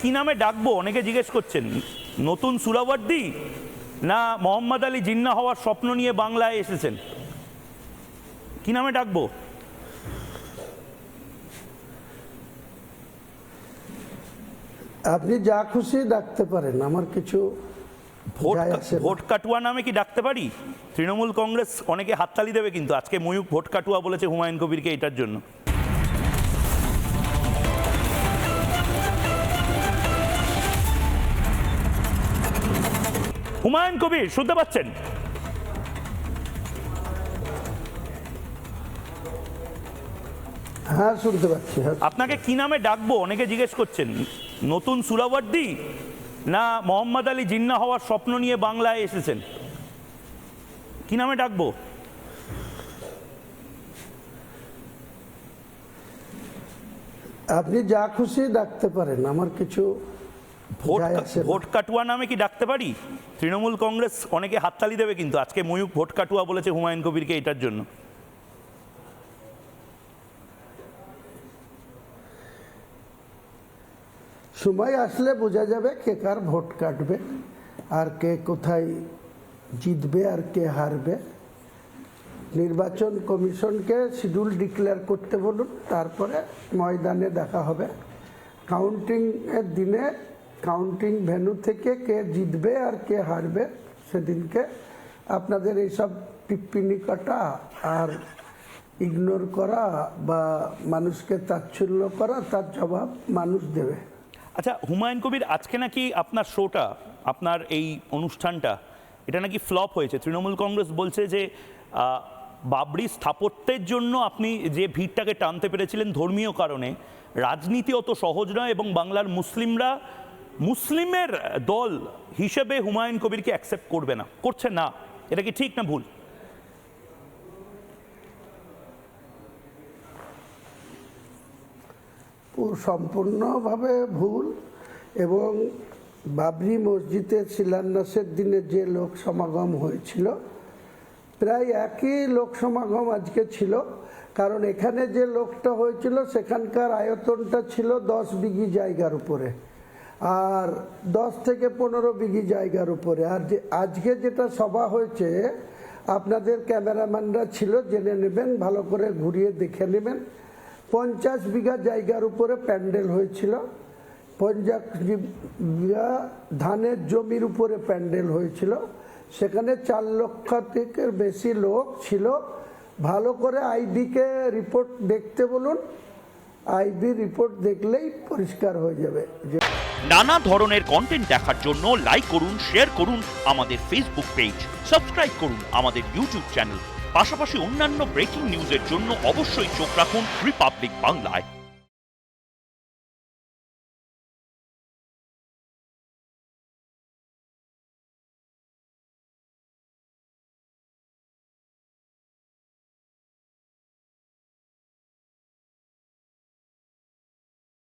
কি নামে ডাকবো অনেকে জিজ্ঞেস করছেন, নতুন সুরাবর্দী না মোহাম্মদ আলী জিন্নাহ হওয়ার স্বপ্ন নিয়ে বাংলায় এসেছেন? কি নামে ডাকবো? আপনি যা খুশি ডাকতে পারেন, আমার কিছু ভোট কাটুয়া নামে কি ডাকতে পারি? তৃণমূল কংগ্রেস অনেকে হাততালি দেবে, কিন্তু আজকে ময়ূক ভোট কাটুয়া বলেছে হুমায়ুন কবিরকে এটার জন্য। হুমায়ুন কবির শুনতে পাচ্ছেন? হ্যাঁ, শুনতে পাচ্ছি। আপনাকে কি নামে ডাকবো অনেকে জিজ্ঞেস করছেন, নতুন সুরাবর্দী না মোহাম্মদ আলী জিন্নাহ হওয়ার স্বপ্ন নিয়ে বাংলায় এসেছেন? কি নামে ডাকবো? আপনি যা খুশি ডাকতে পারেন, আমার কিছু ভোট কাটুয়া নামে কি ডাকতে পারি? তৃণমূল কংগ্রেস অনেকে হাততালি দেবে, কিন্তু আজকে ময়ূক ভোট কাটুয়া বলেছে হুমায়ুন কবিরকে এটার জন্য। সময় আসলে বোঝা যাবে কে কার ভোট কাটবে, আর কে কোথায় জিতবে আর কে হারবে। নির্বাচন কমিশনকে শিডিউল ডিক্লেয়ার করতে বলুন, তারপরে ময়দানে দেখা হবে। কাউন্টিং এর দিনে কাউন্টিং ভেন্যু থেকে কে জিতবে আর কে হারবে সেদিনকে আপনাদের এইসব টিপ্পিনি কাটা আর ইগনোর করা বা মানুষকে তাচ্ছিল্য করা, তার জবাব মানুষ দেবে। আচ্ছা হুমায়ুন কবির, আজকে নাকি আপনার শোটা, আপনার এই অনুষ্ঠানটা, এটা নাকি ফ্লপ হয়েছে। তৃণমূল কংগ্রেস বলছে যে বাবরি স্থাপত্যের জন্য আপনি যে ভিড়টাকে টানতে পেরেছিলেন ধর্মীয় কারণে, রাজনীতি অত সহজ নয় এবং বাংলার মুসলিমরা মুসলিমের দল হিসেবে হুমায়ুন কবিরকে অ্যাকসেপ্ট করবে না, করছে না। এটা কি ঠিক না ভুল? সম্পূর্ণভাবে ভুল। এবং বাবরি মসজিদের শিলান্যাসের দিনে যে লোক সমাগম হয়েছিল, প্রায় একই লোক সমাগম আজকে ছিল। কারণ এখানে যে লোকটা হয়েছিল সেখানকার আয়তনটা ছিল 10 বিঘি জায়গার উপরে, আর 10 থেকে 15 বিঘি জায়গার উপরে। আর যে আজকে যেটা সভা হয়েছে, আপনাদের ক্যামেরাম্যানরা ছিল, জেনে নেবেন, ভালো করে ঘুরিয়ে দেখে নেবেন। 50 বিঘা জায়গার উপরে প্যান্ডেল হয়েছিল। 50 বিঘা ধানের জমির উপরে প্যান্ডেল হয়েছিল। সেখানে 4 লক্ষ থেকে বেশি লোক ছিল। ভালো করে আইবিকে রিপোর্ট দেখতে বলুন, আইবি রিপোর্ট দেখলেই পরিষ্কার হয়ে যাবে। নানা ধরনের কন্টেন্ট দেখার জন্য লাইক করুন, শেয়ার করুন আমাদের ফেসবুক পেজ, সাবস্ক্রাইব করুন আমাদের ইউটিউব চ্যানেল। পাশাপাশি অন্যান্য ব্রেকিং নিউজের জন্য অবশ্যই চোখ রাখুন রিপাবলিক বাংলায়।